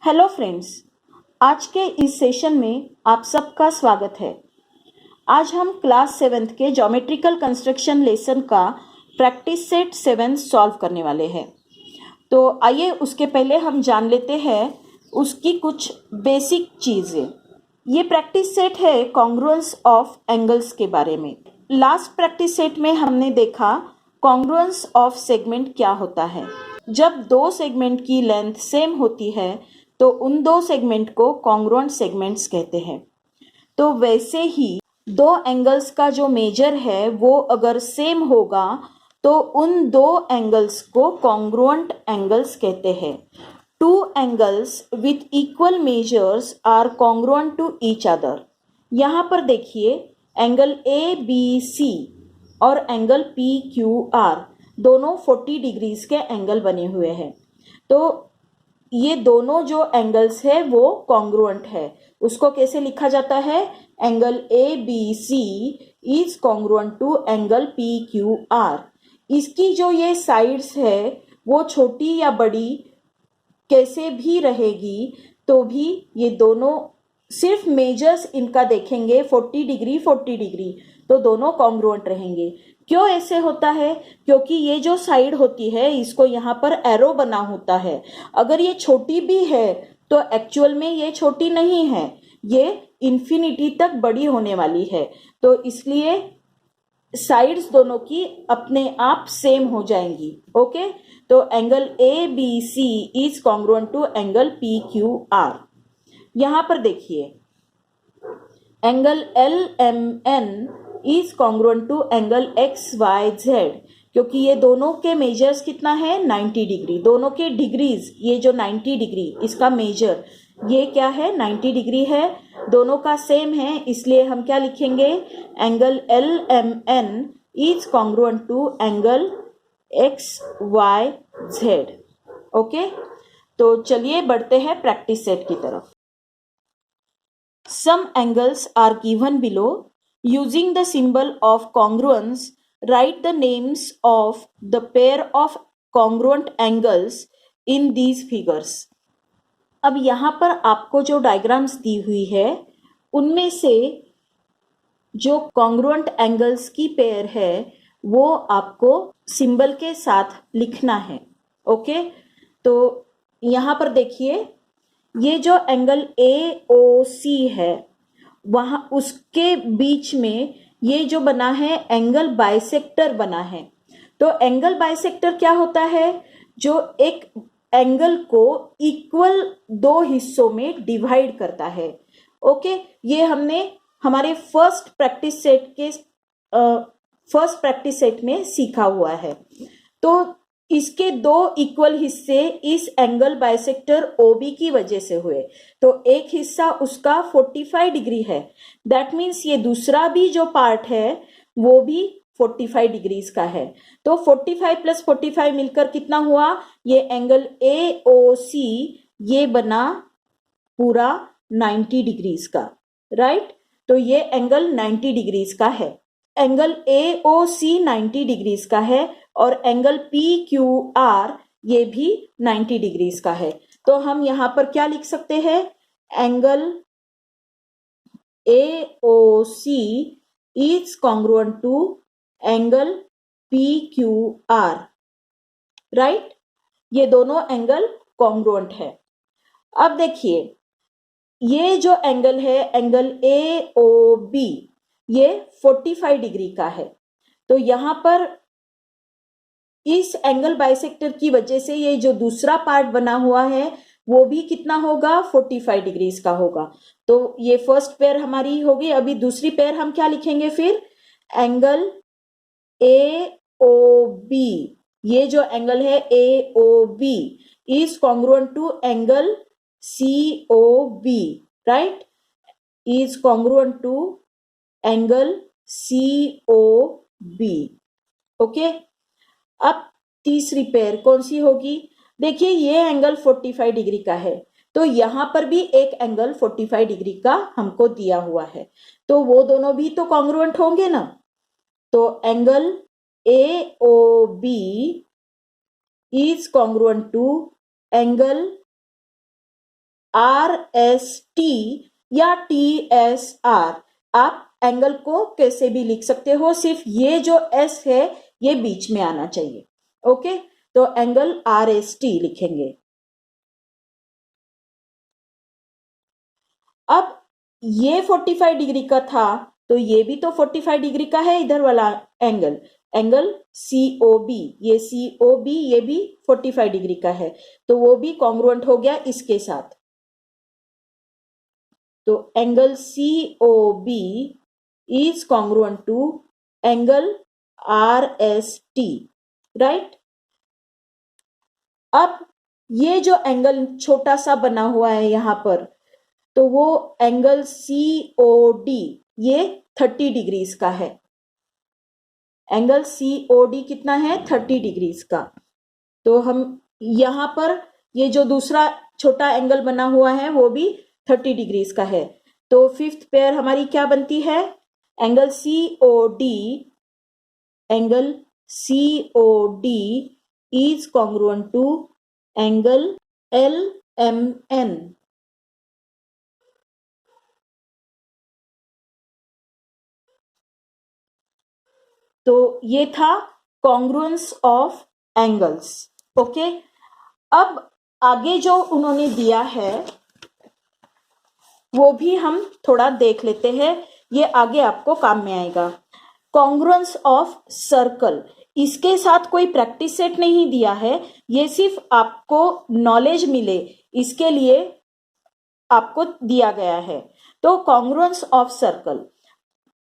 Hello friends, आज के इस सेशन में आप सबका स्वागत है। आज हम क्लास 7th के ज्योमेट्रिकल कंस्ट्रक्शन लेसन का प्रैक्टिस सेट 7 सॉल्व करने वाले हैं। तो आइए उसके पहले हम जान लेते हैं उसकी कुछ बेसिक चीज़ें। ये प्रैक्टिस सेट है कॉन्ग्रुएंस ऑफ एंगल्स के बारे में। लास्ट प्रैक्टिस सेट में हमने देखा कॉन्ग्रुएंस ऑफ सेगमेंट क्या होता है। जब दो सेगमेंट की लेंथ सेम होती है तो उन दो सेगमेंट को कॉन्ग्रुएंट सेगमेंट्स कहते हैं। तो वैसे ही दो एंगल्स का जो मेजर है वो अगर सेम होगा तो उन दो एंगल्स को कॉन्ग्रुएंट एंगल्स कहते हैं। Two angles with equal measures are congruent to each other. यहाँ पर देखिए एंगल ए बी सी और एंगल पी क्यू आर दोनों 40 डिग्रीज के एंगल बने हुए हैं। तो ये दोनों जो एंगल्स है वो कॉन्ग्रुएंट है। उसको कैसे लिखा जाता है? Angle A B C is congruent to angle P Q R. इसकी जो ये साइड्स है वो छोटी या बड़ी कैसे भी रहेगी, तो भी ये दोनों सिर्फ मेजर्स इनका देखेंगे 40 डिग्री 40 डिग्री, तो दोनों कॉन्ग्रुएंट रहेंगे। क्यों ऐसे होता है? क्योंकि ये जो साइड होती है इसको यहाँ पर एरो बना होता है। अगर ये छोटी भी है तो एक्चुअल में ये छोटी नहीं है, ये इन्फिनिटी तक बड़ी होने वाली है। तो इसलिए साइड्स दोनों की अपने आप सेम हो जाएंगी। ओके, तो angle A B C is congruent to angle P Q R. यहां पर देखिए angle L M N is congruent to angle X Y Z, क्योंकि ये दोनों के मेजर्स कितना है 90 डिग्री। दोनों के डिग्रीज, ये जो 90 डिग्री इसका मेजर ये क्या है 90 डिग्री है, दोनों का सेम है, इसलिए हम क्या लिखेंगे angle L M N is congruent to angle X Y Z. Okay, तो चलिए बढ़ते हैं प्रैक्टिस सेट की तरफ। Some angles are given below. Using the symbol of congruence, write the names of the pair of congruent angles in these figures. अब यहाँ पर आपको जो डायग्राम्स दी हुई है उनमें से जो कॉन्ग्रुएंट एंगल्स की पेयर है वो आपको सिंबल के साथ लिखना है। ओके, तो यहाँ पर देखिए ये जो एंगल ए ओ सी है वहां उसके बीच में ये जो बना है एंगल बाइसेक्टर बना है। तो एंगल बाइसेक्टर क्या होता है? जो एक एंगल को इक्वल दो हिस्सों में डिवाइड करता है। ओके, ये हमने हमारे फर्स्ट प्रैक्टिस सेट में सीखा हुआ है। तो इसके दो इक्वल हिस्से इस एंगल बाइसेक्टर ओबी की वजह से हुए। तो एक हिस्सा उसका 45 डिग्री है, दैट मीन्स ये दूसरा भी जो पार्ट है वो भी 45 डिग्रीज का है। तो 45 प्लस 45 मिलकर कितना हुआ? ये एंगल ए ओ सी ये बना पूरा 90 डिग्रीज का, राइट? तो ये एंगल 90 डिग्रीज का है। Angle A O C 90 degrees का है और एंगल पी क्यू आर ये भी 90 डिग्रीज का है। तो हम यहां पर क्या लिख सकते हैं? Angle A O C is congruent to angle P Q R, right? ये दोनों एंगल कॉन्ग्रुएंट है। अब देखिए ये जो एंगल है एंगल ए ओ बी ये 45 डिग्री का है। तो यहां पर इस एंगल बाइसेक्टर की वजह से ये जो दूसरा पार्ट बना हुआ है वो भी कितना होगा 45 डिग्रीज का होगा। तो ये फर्स्ट पेयर हमारी होगी। अभी दूसरी पेयर हम क्या लिखेंगे फिर? एंगल ए ओ बी, ये जो एंगल है A O B is congruent to angle C O B, right? Is congruent to angle C O B. Okay, अब तीसरी पेयर कौन सी होगी? देखिए ये एंगल 45 डिग्री का है, तो यहां पर भी एक एंगल 45 डिग्री का हमको दिया हुआ है, तो वो दोनों भी तो कॉन्ग्रुएंट होंगे ना। तो angle A O B is congruent to angle RST या TSR, आप एंगल को कैसे भी लिख सकते हो, सिर्फ ये जो S है ये बीच में आना चाहिए। ओके, तो एंगल RST लिखेंगे। अब ये 45 डिग्री का था, तो ये भी तो 45 डिग्री का है, इधर वाला एंगल, एंगल COB, ये COB ये भी 45 डिग्री का है, तो वो भी कॉन्ग्रुएंट हो गया इसके साथ। तो angle COB is congruent to angle RST, right. अब ये जो एंगल छोटा सा बना हुआ है यहां पर, तो वो एंगल COD ये 30 डिग्रीज का है। एंगल COD कितना है? 30 डिग्रीज का। तो हम यहां पर ये जो दूसरा छोटा एंगल बना हुआ है वो भी 30 डिग्रीज का है। तो फिफ्थ पेयर हमारी क्या बनती है? Angle COD is congruent to angle LMN। तो ये था कॉन्ग्रुएंस ऑफ एंगल्स। ओके, अब आगे जो उन्होंने दिया है वो भी हम थोड़ा देख लेते हैं, ये आगे आपको काम में आएगा। कॉन्ग्रुएंस ऑफ सर्कल, इसके साथ कोई प्रैक्टिस सेट नहीं दिया है, ये सिर्फ आपको नॉलेज मिले इसके लिए आपको दिया गया है। तो कॉन्ग्रुएंस ऑफ सर्कल,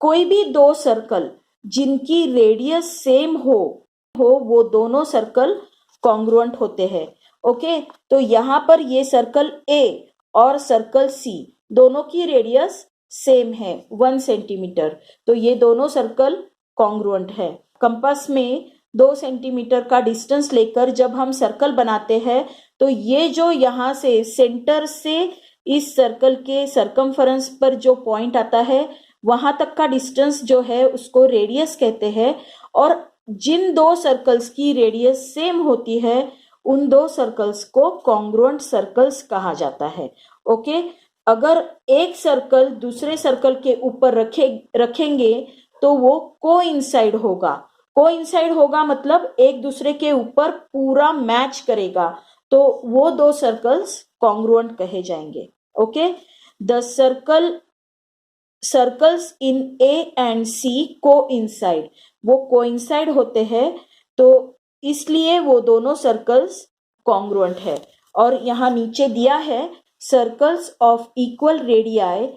कोई भी दो सर्कल जिनकी रेडियस सेम हो वो दोनों सर्कल कॉन्ग्रुएंट होते हैं। ओके, तो यहां पर ये सर्कल A और सर्कल C दोनों की रेडियस सेम है 1 सेंटीमीटर, तो ये दोनों सर्कल कॉन्ग्रुएंट है। कंपास में 2 सेंटीमीटर का डिस्टेंस लेकर जब हम सर्कल बनाते हैं तो ये जो यहाँ से सेंटर से इस सर्कल के सरकमफेरेंस पर जो पॉइंट आता है वहां तक का डिस्टेंस जो है उसको रेडियस कहते हैं। और जिन दो सर्कल्स की रेडियस सेम होती है उन दो सर्कल्स को कॉन्ग्रुएंट सर्कल्स कहा जाता है। ओके, अगर एक सर्कल दूसरे सर्कल के ऊपर रखेंगे तो वो कोइंसाइड होगा। कोइंसाइड होगा मतलब एक दूसरे के ऊपर पूरा मैच करेगा, तो वो दो सर्कल्स कॉन्ग्रुएंट कहे जाएंगे। Okay, the circles in A and C coincide, वो कोइंसाइड होते हैं, तो इसलिए वो दोनों सर्कल्स कॉन्ग्रुएंट है। और यहाँ नीचे दिया है सर्कल्स ऑफ इक्वल रेडियाई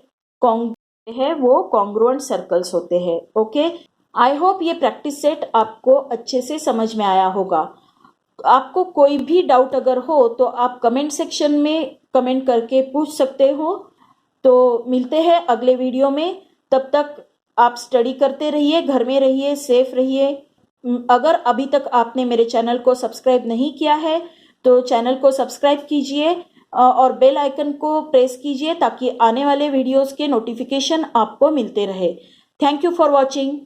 है वो कॉन्ग्रुएंट सर्कल्स होते हैं। ओके, आई होप ये प्रैक्टिस सेट आपको अच्छे से समझ में आया होगा। आपको कोई भी डाउट अगर हो तो आप कमेंट सेक्शन में कमेंट करके पूछ सकते हो। तो मिलते हैं अगले वीडियो में, तब तक आप स्टडी करते रहिए, घर में रहिए, सेफ रहिए। अगर अभी तक आपने मेरे चैनल को सब्सक्राइब नहीं किया है तो चैनल को सब्सक्राइब कीजिए और बेल आइकन को प्रेस कीजिए ताकि आने वाले वीडियोस के नोटिफिकेशन आपको मिलते रहे। Thank you for watching.